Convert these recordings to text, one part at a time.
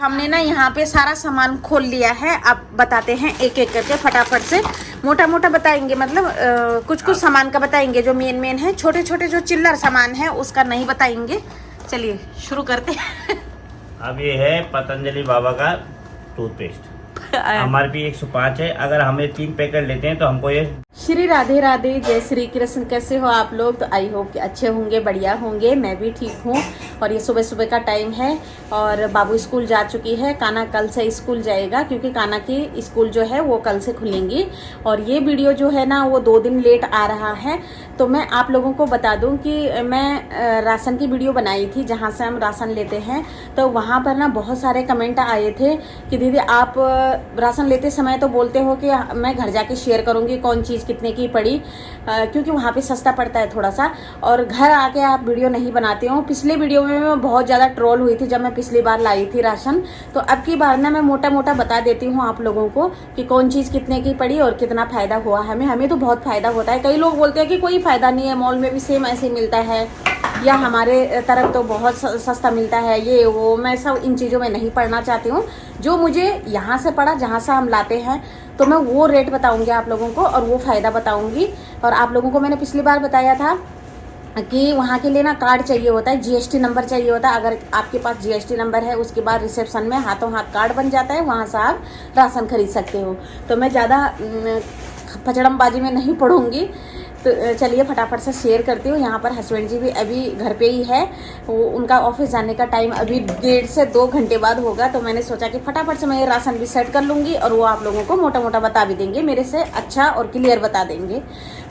हमने ना यहाँ पे सारा सामान खोल लिया है। अब बताते हैं एक एक करके फटाफट से, मोटा मोटा बताएंगे, मतलब कुछ कुछ सामान का बताएंगे जो मेन मेन है, छोटे छोटे जो चिल्लर सामान है उसका नहीं बताएंगे। चलिए शुरू करते हैं। अब ये है पतंजलि बाबा का टूथपेस्ट, MRP 105 है। अगर हमें 3 पैकेट लेते हैं तो हमको ये। श्री राधे राधे, जय श्री कृष्ण। कैसे हो आप लोग? तो आई होप कि अच्छे होंगे, बढ़िया होंगे। मैं भी ठीक हूँ। और ये सुबह सुबह का टाइम है और बाबू स्कूल जा चुकी है। काना कल से स्कूल जाएगा क्योंकि काना की स्कूल जो है वो कल से खुलेंगी। और ये वीडियो जो है ना वो 2 दिन लेट आ रहा है। तो मैं आप लोगों को बता दूं कि मैं राशन की वीडियो बनाई थी जहाँ से हम राशन लेते हैं। तो वहाँ पर ना बहुत सारे कमेंट आए थे कि दीदी आप राशन लेते समय तो बोलते हो कि मैं घर जाके शेयर करूँगी कौन चीज़ कितने की पड़ी, क्योंकि वहाँ पे सस्ता पड़ता है थोड़ा सा, और घर आके आप वीडियो नहीं बनाते हो। पिछले वीडियो में मैं बहुत ज़्यादा ट्रोल हुई थी जब मैं पिछली बार लाई थी राशन। तो अब की बार ना मैं मोटा मोटा बता देती हूँ आप लोगों को कि कौन चीज़ कितने की पड़ी और कितना फ़ायदा हुआ हमें तो बहुत फ़ायदा होता है। कई लोग बोलते हैं कि कोई फ़ायदा नहीं है, मॉल में भी सेम ऐसे मिलता है या हमारे तरफ तो बहुत सस्ता मिलता है, ये वो। मैं सब इन चीज़ों में नहीं पढ़ना चाहती हूँ। जो मुझे यहाँ से पड़ा, जहाँ से हम लाते हैं, तो मैं वो रेट बताऊँगी आप लोगों को और वो फ़ायदा बताऊँगी। और आप लोगों को मैंने पिछली बार बताया था कि वहाँ के लिए ना कार्ड चाहिए होता है, GST नंबर चाहिए होता है। अगर आपके पास GST नंबर है उसके बाद रिसेप्शन में हाथों हाथ कार्ड बन जाता है, वहाँ से आप राशन खरीद सकते हो। तो मैं ज़्यादा पचड़मबाजी में नहीं पढ़ूँगी। तो चलिए फटाफट से शेयर करती हूँ। यहाँ पर हस्बैंड जी भी अभी घर पे ही है, वो उनका ऑफिस जाने का टाइम अभी 1.5 से 2 घंटे बाद होगा। तो मैंने सोचा कि फटाफट से मैं ये राशन भी सेट कर लूँगी और वो आप लोगों को मोटा मोटा बता भी देंगे, मेरे से अच्छा और क्लियर बता देंगे।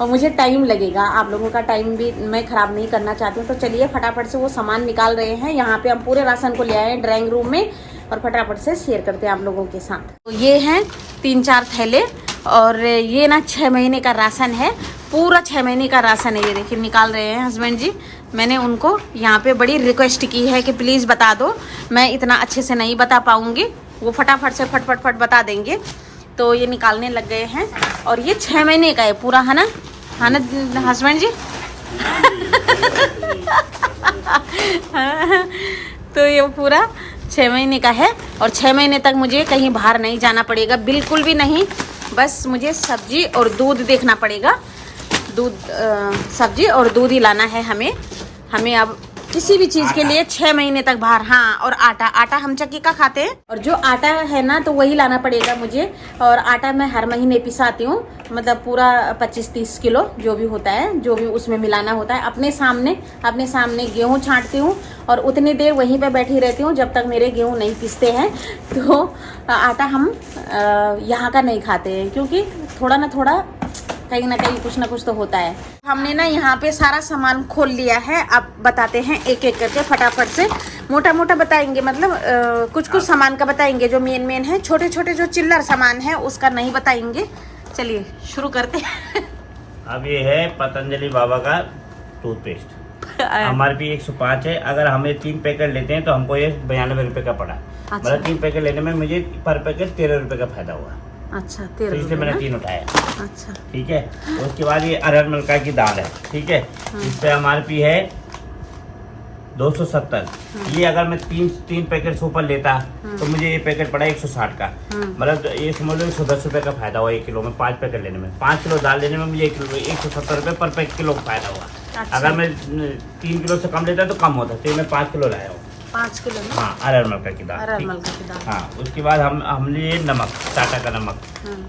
और मुझे टाइम लगेगा, आप लोगों का टाइम भी मैं ख़राब नहीं करना चाहती हूँ। तो चलिए फटाफट से वो सामान निकाल रहे हैं। यहाँ पर हम पूरे राशन को ले आए हैं ड्राइंग रूम में और फटाफट से शेयर करते हैं आप लोगों के साथ। तो ये हैं 3-4 थैले और ये ना 6 महीने का राशन है, पूरा 6 महीने का राशन है। ये देखिए निकाल रहे हैं हस्बैंड जी। मैंने उनको यहाँ पे बड़ी रिक्वेस्ट की है कि प्लीज़ बता दो, मैं इतना अच्छे से नहीं बता पाऊँगी, वो फटाफट से फट बता देंगे। तो ये निकालने लग गए हैं और ये 6 महीने का है पूरा, है ना हस्बैंड जी? तो ये पूरा 6 महीने का है और 6 महीने तक मुझे कहीं बाहर नहीं जाना पड़ेगा, बिल्कुल भी नहीं। बस मुझे सब्जी और दूध देखना पड़ेगा, सब्जी और दूध ही लाना है हमें अब किसी भी चीज़ के लिए 6 महीने तक बाहर। हाँ, और आटा हम चक्की का खाते हैं और जो आटा है ना तो वही लाना पड़ेगा मुझे। और आटा मैं हर महीने पिसाती हूँ, मतलब पूरा 25-30 किलो जो भी होता है, जो भी उसमें मिलाना होता है। अपने सामने गेहूँ छांटती हूँ और उतनी देर वहीं पे बैठी रहती हूँ जब तक मेरे गेहूँ नहीं पिसते हैं। तो आटा हम यहाँ का नहीं खाते हैं क्योंकि थोड़ा ना थोड़ा कहीं ना कहीं कुछ ना कुछ तो होता है। हमने ना यहाँ पे सारा सामान खोल लिया है। अब बताते हैं एक एक करके फटाफट से, मोटा मोटा बताएंगे, मतलब कुछ कुछ सामान का बताएंगे जो मेन मेन है, छोटे छोटे जो चिल्लर सामान है उसका नहीं बताएंगे। चलिए शुरू करते हैं। अब ये है पतंजलि बाबा का टूथपेस्ट, MRP 105 है। अगर हमें 3 पैकेट लेते हैं तो हमको ये 92 रुपये का पड़ा। मतलब 3 पैकेट लेने में मुझे पर पैकेट 13 रुपये का फायदा हुआ। अच्छा, तो इसलिए मैंने 3 उठाया। अच्छा, ठीक है। उसके बाद ये अरहर मलका की दाल है, ठीक है। इस पे MRP है 270। ये अगर मैं 3 पैकेट सुपर लेता तो मुझे ये पैकेट पड़ा 160 का। मतलब ये समझ लो 110 रुपये का फायदा हुआ 1 किलो में। 5 पैकेट लेने में, 5 किलो दाल लेने में मुझे 170 रुपये पर किलो का फायदा हुआ। अच्छा। अगर मैं 3 किलो से कम लेता तो कम होता, तो मैं 5 किलो लाया हूँ। 5 किलो में? हाँ, अरहर मलका की दाल। हाँ, उसके बाद हमने ये नमक, टाटा का नमक,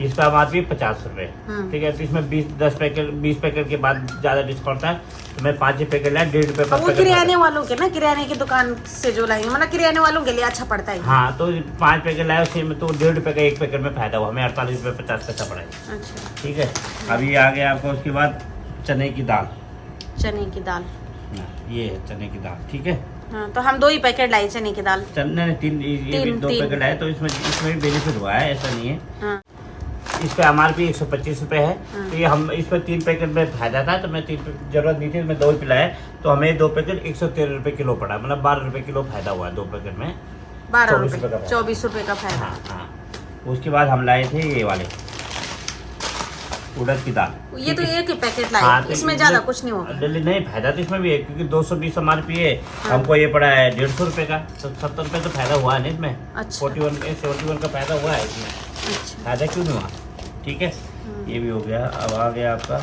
इस पर MRP 50 रुपये। ठीक है। तो इसमें 20 पैकेट के बाद ज्यादा डिस्काउंट था तो मैं 5 पैकेट लाया 1.5 रुपये पर पैकेट। किराने वालों के ना, किराने की दुकान से जो लाएंगे, मतलब किराने वालों के लिए अच्छा पड़ता है। हाँ, तो 5 पैकेट लाया उसमें तो 1.5 रुपये का एक पैकेट में फायदा हुआ, हमें 48 रुपये 50 पैसा पड़ा। अच्छा, ठीक है। अभी आ गया आपको उसके बाद चने की दाल। ये है चने की दाल, ठीक है। हाँ, तो हम 2 ही पैकेट लाए चने की दाल। चने ने 2 पैकेट लाए, तो इसमें भी बेनिफिट हुआ है, ऐसा नहीं है। हाँ। इस पे MRP 125 रुपये है। तो ये हम इस पर 3 पैकेट में फायदा था तो मैं 3 जरूरत नहीं थी, मैं 2 ही पिलाया। तो हमें 2 पैकेट 113 रुपये किलो पड़ा, मतलब 12 रुपये किलो फायदा हुआ 2 पैकेट में। 24 रुपये का फायदा। हाँ। उसके बाद हम लाए थे ये वाले उड़द की दाल। ये तो एक ही पैकेट लाए, हाँ, तो इसमें ज्यादा कुछ नहीं होगा। नहीं, फायदा तो इसमें भी है क्योंकि 220 MRP है। हमको ये पड़ा है 150 रुपए का, तो 70 रुपए तो फायदा हुआ है ना इसमें। अच्छा। 71 का फायदा हुआ है इसमें। अच्छा। फायदा क्यों नहीं हुआ? ठीक है, ये भी हो गया। अब आ गया आपका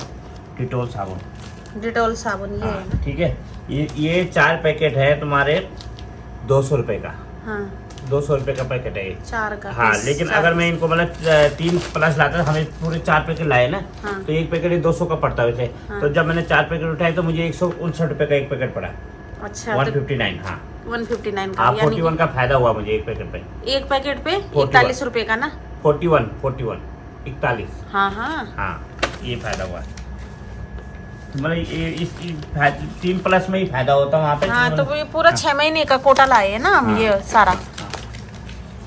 डिटोल साबुन। डिटोल साबुन ये है ना? ठीक है, ये 4 पैकेट है तुम्हारे 200 रुपए का। हाँ 200 रुपए का पैकेट है ये। 4 का। हाँ, लेकिन अगर मैं इनको मतलब 3 प्लस लाता, हमें पूरे 4 पैकेट लाए ना। हाँ। तो एक पैकेट 200 का पड़ता है वैसे। हाँ। तो जब मैंने 4 पैकेट उठाए तो मुझे 159 रुपए का एक पैकेट पड़ा। अच्छा 159। हाँ 159 का, हाँ, यानी 41 का फायदा हुआ मुझे एक पैकेट पे। एक पैकेट पे 41 41 रुपए का ना? 41 41। हाँ हाँ हाँ, ये फायदा हुआ। मतलब ये इस 3 प्लस में ही फायदा होता है वहाँ पे। हाँ, तो ये पूरा 6 महीने का कोटा लाए है ना हम। हाँ। ये सारा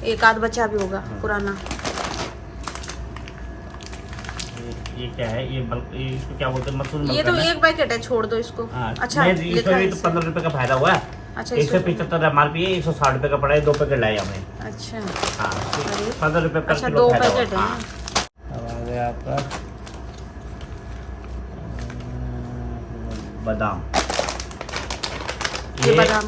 एक आध बचा भी होगा पुराना। ये क्या है? ये इसको क्या बोलते हैं? मशरूम। ये तो एक पैकेट है, छोड़ दो इसको। हाँ, अच्छा नहीं, लिखा इसमें है भी तो इसमें। 15 रुपए का फायदा हुआ है। अच्छा 175 MRP है, 160 रुपए का पड़ा है। 2 पैकेट लाए हमने। अच्छा हाँ, 15 रुपए पर अच्छा, किलो 2 फायदा हुआ। पैकेट है। हाँ। अब आ गया आपका बादाम। ये बादाम।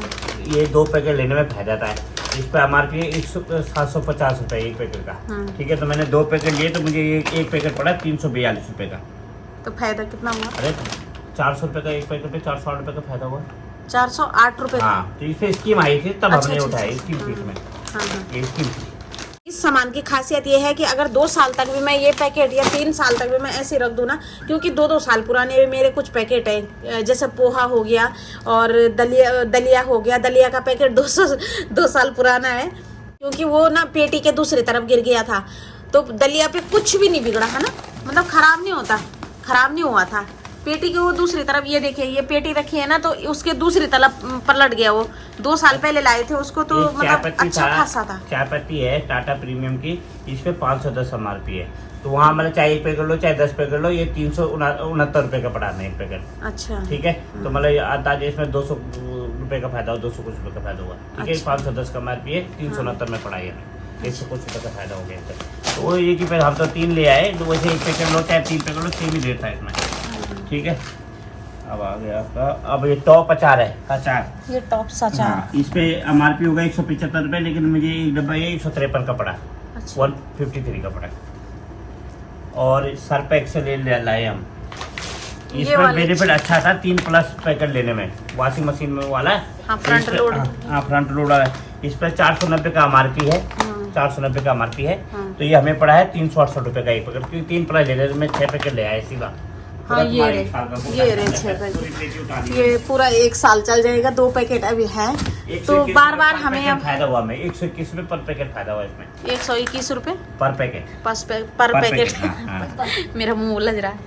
ये 2 पैकेट लेने में फायदा था। इस पे MRP है 750 रुपए एक पैकेट का। ठीक है, तो मैंने 2 पैकेट लिए तो मुझे एक पैकेट पड़ा 342 रुपए का। तो फायदा कितना हुआ? अरे 400 रुपए का एक पैकेट पे 460 रुपए का फायदा हुआ। 408 रुपए। हाँ, तो इसमें स्कीम आई थी तब अच्छा, हमने अच्छा, उठाई अच्छा, स्कीम थी इसमें। हाँ हाँ। ये स्कीम थी। इस सामान की खासियत ये है कि अगर 2 साल तक भी मैं ये पैकेट या 3 साल तक भी मैं ऐसे रख दूँ ना, क्योंकि 2-2 साल पुराने भी मेरे कुछ पैकेट हैं, जैसे पोहा हो गया और दलिया हो गया। दलिया का पैकेट 2 साल पुराना है, क्योंकि वो ना पेटी के दूसरी तरफ गिर गया था। तो दलिया पे कुछ भी नहीं बिगड़ा है ना, मतलब खराब नहीं हुआ था। पेटी के वो दूसरी तरफ, ये देखिए ये पेटी रखी है ना, तो उसके दूसरी तरफ पलट गया वो। 2 साल पहले लाए थे उसको, तो मतलब अच्छा खासा था। चाय पत्ती है टाटा प्रीमियम की, इस पे 510 MRP है। तो वहाँ मतलब चाहे 1 पैकेट लो चाहे 10 पैकेट लो, ये 369 रुपए का पड़ा है एक पैकेट। अच्छा ठीक है, तो मतलब अंदाजे इसमें 200 रुपए का फायदा हुआ, 200 कुछ रुपए का फायदा हुआ। ठीक है, 510 का MRP है, 369 में पड़ा है, 100 कुछ रुपए का फायदा हो गया। तो वो ये कि फिर हम तो 3 ले आए, तो वैसे 1 पैकेट लो चाहे 3 पैकेट लो, सेम ही रेट था इसमें। ठीक है, अब आ गया आपका, अब ये टॉप अचार है, अचार। ये टॉप अचार। हाँ, इस पे MRP होगा 175 रुपए, लेकिन मुझे एक डब्बा ये 153 का पड़ा। अच्छा। 153 का पड़ा। और सरपैक से ले लाए हम। इसमें बेनिफिट अच्छा था 3 प्लस पैकेट लेने में, वॉशिंग मशीन में वाला। हाँ, फ्रंट लोड। हाँ, फ्रंट लोड है। इस पर 490 का MRP है। 490 का MRP है। तो ये हमें पड़ा है 368 रुपए का एक पैकेट, क्योंकि 3 प्लस ले रहे, मैं 6 पैकेट ले आया सीधा। हाँ, ये रहे 6 पैकेट, ये पूरा 1 साल चल जाएगा। 2 पैकेट अभी है, तो बार हमें अब फायदा हुआ। हमें 121 रुपए पर पैकेट फायदा हुआ इसमें। 121 रुपए पर पैकेट। पर पैकेट। हाँ। मेरा मुंह उलझ रहा है।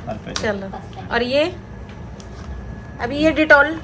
पर पैकेट। चलो, और ये अभी ये डिटॉल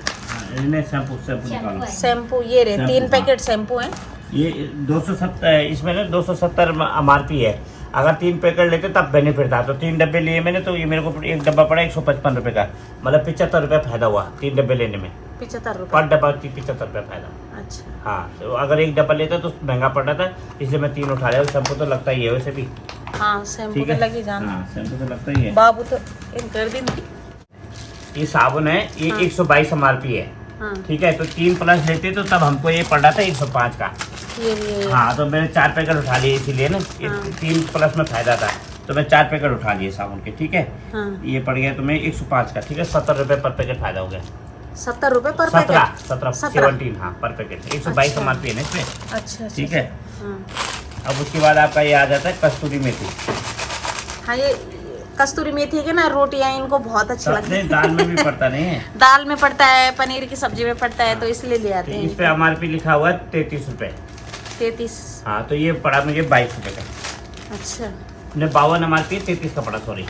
शैम्पू, ये रहे 3 पैकेट शैम्पू है। ये 270, इसमें ना 270 MRP है। अगर 3 पैकेट लेते तब बेनिफिट था, तो 3 डब्बे लिए मैंने, तो ये मेरे को एक डब्बा पड़ा 155 रुपए का, मतलब 75 रुपए फायदा हुआ 3 डब्बे लेने में। 75 रुपए पर डब्बा 75 रुपए फायदा। अच्छा। हाँ, तो अगर एक डब्बा लेता तो महंगा पड़ रहा था, इसलिए मैं 3 उठा लिया। शैम्पू तो लगता ही है वैसे भी। हाँ, शैम्पू ठीक तो है, लगी जाना। हाँ, शैम्पू तो लगता ही है। बाबू तो इन कर दी। ये साबुन है, ये 122 MRP है। हाँ। ठीक है, तो 3 प्लस लेते तो तब हमको ये पड़ रहा था 105 का। ये हाँ, तो मैंने 4 पैकेट उठा लिए, इसीलिए ना 3 प्लस में फायदा था, तो मैं 4 पैकेट उठा लिए साबुन के। ठीक है, हाँ। ये पड़ गया तुम्हें 105 का। ठीक है, 70 रुपए पर पैकेट फायदा हो गया। 70 रुपए पर 17 पैकेट। 17 हाँ, पर पैकेट 122 MRP है ना इसमें। अच्छा। ठीक है, हाँ। अब उसके बाद आपका ये आ जाता है कस्तूरी मेथी। हाँ, ये कस्तूरी मेथी के ना रोटियां इनको बहुत अच्छी लगती है। दाल में भी पड़ता नहीं है। दाल में पड़ता है, पनीर की सब्जी में पड़ता है, तो इसलिए ले आते हैं। इस पे MRP लिखा हुआ है 33 रुपए। 33। हाँ, तो ये पड़ा मुझे 22 रुपए का। अच्छा। 52 MRP, 33 का पड़ा, सॉरी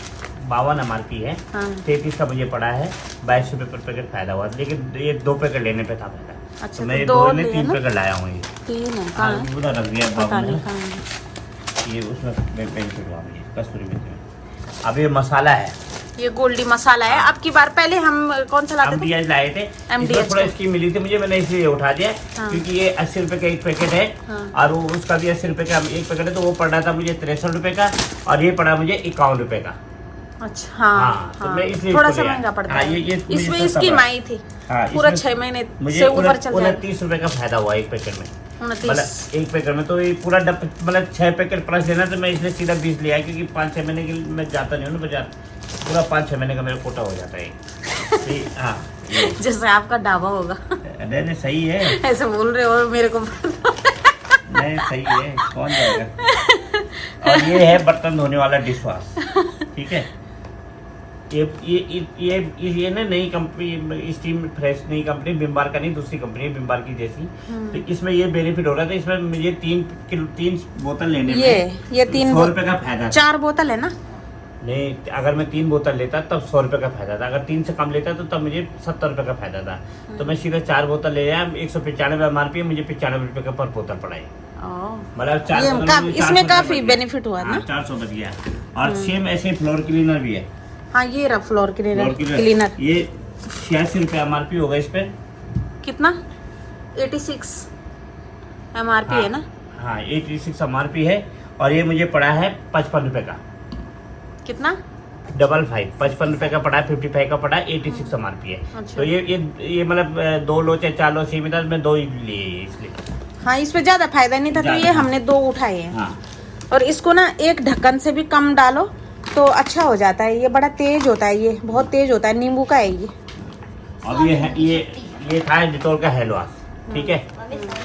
52 MRP है। हाँ। 33 का मुझे पड़ा है, 22 रुपए पर पैकेट फायदा हुआ, लेकिन ये 2 पैकेट लेने पे था फायदा। अच्छा, तो मैं तो 2 दो ने लिए 3 ना? पैकेट लाया हूँ। ये 3 है। हाँ, कहाँ है? पूरा रख दिया पता बाबू नहीं ने। कहाँ है। ये उसमें बेनिफिट हुआ मुझे कस्तूरी मेथी में। अब ये मसाला है, ये गोल्डी मसाला है। अब की बार पहले हम कौन सा लाते थे? MDH लाए थे। MDH इसमें थोड़ा का। स्कीम मिली थी मुझे, मैंने इसलिए उठा दिया। हाँ। क्योंकि ये 80 रुपए का एक पैकेट है। हाँ। और वो उसका भी 80 रुपए का एक पैकेट है, तो वो पड़ रहा था मुझे 63 रुपए का, और ये पड़ा मुझे 51 रुपए का। अच्छा हाँ, तो मैं इसलिए थोड़ा इसको सा लिया। महंगा पड़ता हाँ, है। ये इसमें मुझे इसकी सस्ता माई थी हाँ, पूरा इसमें 6 महीने मुझे से ऊपर चल जाएगा। 29 रुपए का फायदा हुआ एक पैकेट में। 29 मतलब एक पैकेट में तो ये पूरा मतलब 6 पैकेट प्लस लेना, तो मैं इसलिए सीधा 20 लिया है, क्योंकि 5-6 महीने के लिए मैं जाता नहीं हूँ ना बाजार, पूरा 5-6 महीने का मेरा कोटा हो जाता है। हाँ जैसे आपका ढाबा होगा। नहीं सही है, ऐसे बोल रहे हो मेरे को। नहीं सही है, कौन जाएगा। और ये है बर्तन धोने वाला डिश वॉश, ठीक है। ये ना नई कंपनी, स्टीम फ्रेश नई कंपनी, बिम्बार का नहीं, दूसरी कंपनी है बिम्बार की जैसी। तो इसमें ये बेनिफिट हो रहा था, इसमें मुझे 3 बोतल लेने में ये 3 100 रुपए का फायदा था। 4 बोतल है ना? नहीं, अगर मैं 3 बोतल लेता तब 100 रुपए का फायदा था, अगर 3 से कम लेता तो तब मुझे 70 रुपए का फायदा था। तो मैं सीधा 4 बोतल ले आया, 195 MRP है, मुझे 95 रुपए का पर बोतल पड़ा है। मतलब 4 बोतल इसमें काफी बेनिफिट हुआ ना, 400 बच गया। और सेम ऐसे फ्लोर क्लीनर भी है। हाँ ये रहा फ्लोर क्लीनर। ये 86 रुपए MRP होगा इस पे। कितना? 86 MRP है ना? हाँ 86 MRP है, और ये मुझे पड़ा है 55 रुपए का। कितना? 55 रुपए का पड़ा है, 55 का पड़ा है, 86 MRP है। अच्छा। तो ये मतलब 2 लो चाहे 4 लो सीमित है, मैं 2 ही लिए इसलिए। हाँ इसमें ज्यादा फायदा नहीं था, तो ये हमने 2 उठाए हैं। हाँ। और इसको ना एक ढक्कन से भी कम डालो तो अच्छा हो जाता है। ये बड़ा तेज होता है, ये बहुत तेज होता है, नींबू का है ये। अब ये था डिटोल का हैंड वॉश, ठीक है।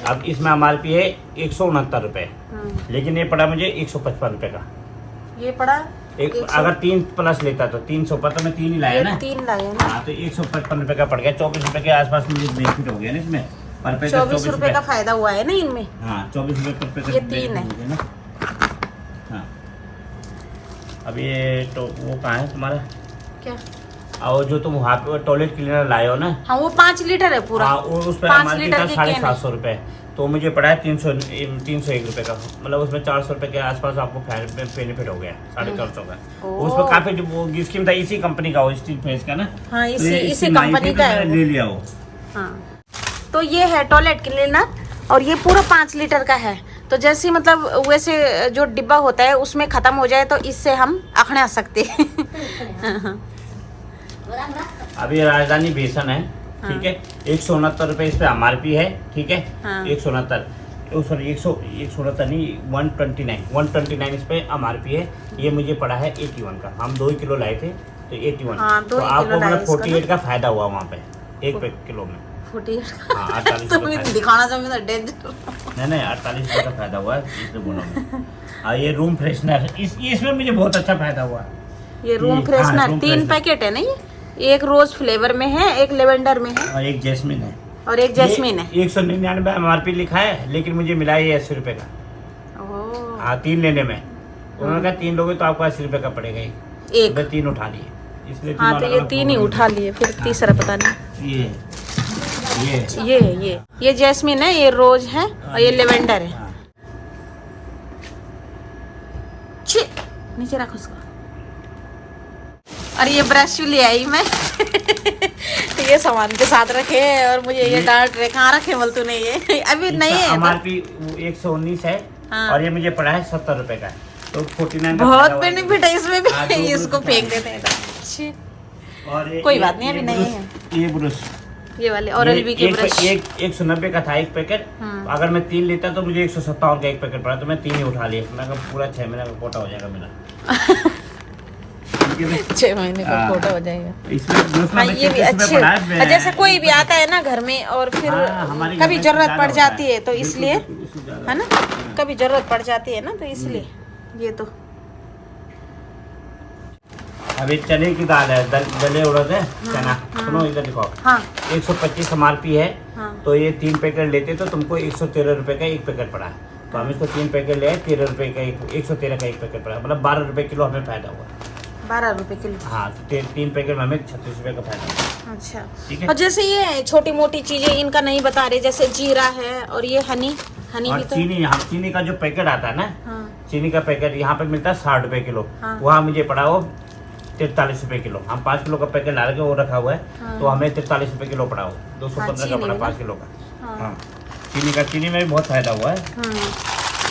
अब इसमें MRP है 169 रुपए, लेकिन ये पड़ा मुझे 155 रुपए का। ये पड़ा अगर 3 प्लस लेता तो 300 पर, तो मैं 3 ही लाया ना। 3 लाए ना। हाँ तो 155 रुपए का पड़ गया, 24 रुपए के आसपास मुझे बेनिफिट हो गया ना इसमें। पर पैकेट 24 रुपए का फायदा हुआ है ना इनमें। हाँ 24 रुपए पर पैकेट। ये 3 है ना। हाँ अब ये तो वो कहाँ है तुम्हारा? क्या? और जो तुम वहाँ पे टॉयलेट क्लीनर लाए हो ना? हाँ वो 5 लीटर है पूरा। हाँ उस पर 5 MRP लीटर था की 750 रुपए, तो मुझे पड़ा है 301 रुपए का। मतलब उसमें 400 रुपए के आसपास आपको बेनिफिट हो गया, 450 का। उसमें काफी वो स्कीम था, इसी कंपनी का, वो स्टील फ्रेश का ना। हाँ तो इसी कंपनी का है ले लिया वो। हाँ तो ये है टॉयलेट क्लीनर, और ये पूरा 5 लीटर का है। तो जैसे मतलब वैसे जो डिब्बा होता है उसमें खत्म हो जाए तो इससे हम अखड़ा सकते हैं। अब ये राजधानी बेसन है, ठीक है। 169 रुपए इस पे MRP है, ठीक है। हाँ। 169 सॉरी 169 नहीं, 129 इस पे MRP है। ये मुझे पड़ा है 81 का। हम 2 किलो लाए थे तो 81। हाँ, 2 तो आपको किलो लाए मतलब इसका 48 का फायदा हुआ वहाँ पे 1 किलो में। 48 हाँ 48 तो का फायदा। दिखाना चाहिए डेंजर। नहीं 48 रुपए का फायदा हुआ है इसमें गुणों में। और ये रूम फ्रेशनर, इसमें मुझे बहुत अच्छा फायदा हुआ। ये रूम फ्रेशनर 3 पैकेट है ना, ये एक रोज फ्लेवर में है, एक लेवेंडर में है, और एक जैस्मिन है, और एक जैस्मिन है। 199 MRP लिखा है, लेकिन मुझे मिला ये 80 रुपए का। ओह। हाँ 3 लेने में, उन्होंने कहा 3 लोगे तो आपको 80 रुपए का पड़ेगा एक। मैं 3 उठा लिए, इसलिए हाँ तो ये 3 ही उठा लिए, फिर तीसरा पता नहीं। ये जैस्मिन है, ये रोज है, और ये लेवेंडर है। छी, नीचे रखो उसको। और ये ब्रश ले आई मैं। ये सामान के साथ रखे, और मुझे ये डांट रहे, कहाँ रखे बोल तूने, ये अभी नहीं है। MRP 119 है। हाँ। और ये मुझे पड़ा है 70 रुपए का, तो 49 बहुत बेनिफिट है इसमें भी। इसको फेंक देते हैं। और कोई बात नहीं, अभी नहीं है ये ब्रश, ये वाले Oral B के ब्रश। 190 का था 1 पैकेट। अगर मैं 3 लेता तो मुझे 157 का 1 पैकेट पड़ा, तो मैं 3 ही उठा लिए। मैं कहा पूरा 6 महीने का कोटा हो जाएगा मेरा। 6 महीने का कोटा हो जाएगा। इसमें हाँ ये भी अच्छे, जैसे कोई भी आता है ना घर में, और फिर कभी जरूरत पड़ जाती है तो इसलिए, है ना, कभी जरूरत पड़ जाती है ना, तो इसलिए ये तो। अभी चने की दाल है, दले उड़द है, चना। सुनो इधर देखो। हाँ 125 MRP है। हाँ। तो ये 3 पैकेट लेते तो तुमको 113 रुपए का 1 पैकेट पड़ा। तो हम इसको 3 पैकेट ले आए, 13 रुपए का 113 का 1 पैकेट पड़ा, मतलब 12 रुपए किलो हमें फायदा हुआ। 12 रुपए किलो। हाँ 3 पैकेट में हमें 36 रुपए का फायदा हुआ। अच्छा ठीक है। और जैसे ये छोटी मोटी चीजें इनका नहीं बता रहे, जैसे जीरा है, और ये हनी और भी तो। चीनी का जो पैकेट आता है ना, हाँ। चीनी का पैकेट यहाँ पे मिलता है 60 रुपए किलो। हाँ। वहाँ मुझे पड़ा वो 43 रुपए किलो। हम 5 किलो का पैकेट ला के वो रखा हुआ है। हाँ। तो हमें 43 रुपए किलो पड़ा हो, 215 का पड़ा 5 किलो का। हाँ चीनी में भी बहुत फायदा हुआ है।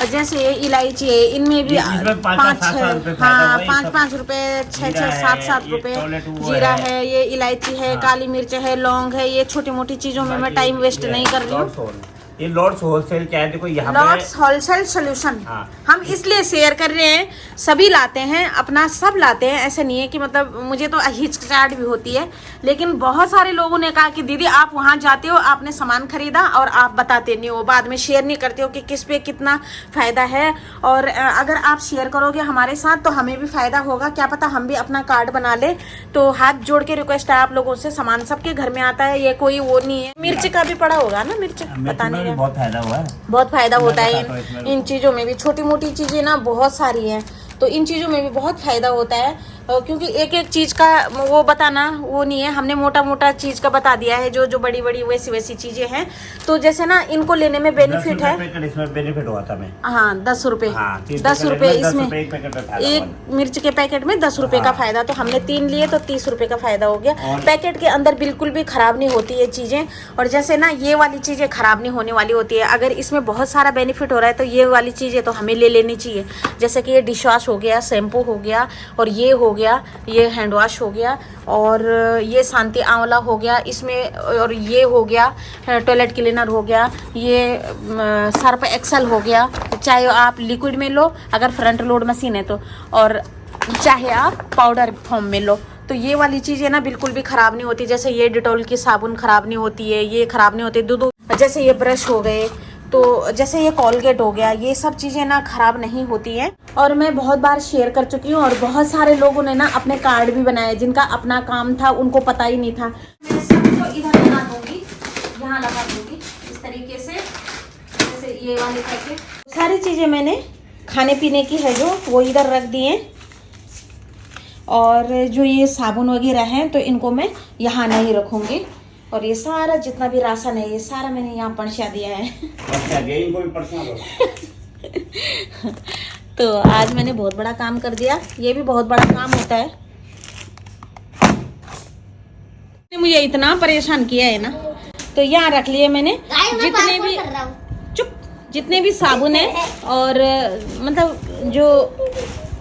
और जैसे ये इलायची है, इनमें भी इसमें 5 5-7 हाँ 5-5 रुपए, 6-6 7-7 रुपए जीरा है, ये इलायची है, काली मिर्च है, लौंग है। ये छोटी मोटी चीजों में मैं टाइम वेस्ट नहीं कर रही हूँ। ये लॉर्ड्स होलसेल क्या है, देखो यहाँ लॉर्ड्स होलसेल सोल्यूशन हाँ। हम इसलिए शेयर कर रहे हैं, सभी लाते हैं अपना, सब लाते हैं, ऐसे नहीं है कि मतलब मुझे तो हिचकिचाहट भी होती है, लेकिन बहुत सारे लोगों ने कहा कि दीदी आप वहाँ जाते हो, आपने सामान खरीदा और आप बताते नहीं हो, बाद में शेयर नहीं करते हो कि किस पे कितना फायदा है। और अगर आप शेयर करोगे हमारे साथ तो हमें भी फायदा होगा, क्या पता हम भी अपना कार्ड बना ले। तो हाथ जोड़ के रिक्वेस्ट है आप लोगों से, सामान सबके घर में आता है, ये कोई वो नहीं है। मिर्च का भी पड़ा होगा ना, मिर्च पता नहीं, बहुत फायदा हुआ है, बहुत फायदा होता है इन चीज़ों में भी। छोटी मोटी चीज़ें ना बहुत सारी हैं, तो इन चीज़ों में भी बहुत फायदा होता है, क्योंकि एक एक चीज़ का वो बताना वो नहीं है, हमने मोटा मोटा चीज़ का बता दिया है, जो जो बड़ी बड़ी वैसी वैसी चीज़ें हैं। तो जैसे ना इनको लेने में बेनिफिट है, इसमें बेनिफिट हुआ था मैं, हाँ 10 रुपए, हाँ, 10 रुपए इसमें एक मिर्च के पैकेट में 10 रुपए का फायदा। तो हमने 3 लिए तो 30 रुपए का फायदा हो गया। पैकेट के अंदर बिल्कुल भी खराब नहीं होती ये चीज़ें, और जैसे ना ये वाली चीज़ें खराब नहीं होने वाली होती है। अगर इसमें बहुत सारा बेनिफिट हो रहा है तो ये वाली चीज़ें तो हमें ले लेनी चाहिए। जैसे कि ये डिश वॉश हो गया, शैम्पू हो गया, और ये हो गया, ये हैंड वॉश हो गया, और ये शांति आंवला हो गया इसमें, और ये हो गया टॉयलेट क्लीनर हो गया, ये सर्फ एक्सेल हो गया, चाहे आप लिक्विड में लो अगर फ्रंट लोड मशीन है तो, और चाहे आप पाउडर फॉर्म में लो। तो ये वाली चीज़ें ना बिल्कुल भी ख़राब नहीं होती। जैसे ये डिटॉल की साबुन ख़राब नहीं होती है, ये ख़राब नहीं होती। दूध जैसे ये ब्रश हो गए, तो जैसे ये कॉलगेट हो गया, ये सब चीज़ें ना ख़राब नहीं होती हैं। और मैं बहुत बार शेयर कर चुकी हूँ, और बहुत सारे लोगों ने ना अपने कार्ड भी बनाए, जिनका अपना काम था उनको पता ही नहीं था। मैं सबको इधर लगा दूँगी, यहाँ लगा दूँगी इस तरीके से। जैसे ये वाले पैकेट, सारी चीज़ें मैंने खाने पीने की है जो वो इधर रख दी हैं, और जो ये साबुन वगैरह हैं तो इनको मैं यहाँ नहीं रखूँगी। और ये सारा जितना भी राशन है ये सारा मैंने यहाँ पहुँचा दिया है। तो आज मैंने बहुत बड़ा काम कर दिया, ये भी बहुत बड़ा काम होता है। मुझे इतना परेशान किया है ना, तो यहाँ रख लिए मैंने जितने भी साबुन है, और मतलब जो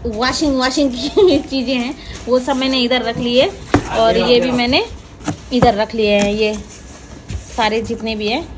वॉशिंग की चीज़ें हैं वो सब मैंने इधर रख लिए, और ये भी मैंने इधर रख लिए हैं, ये सारे जितने भी हैं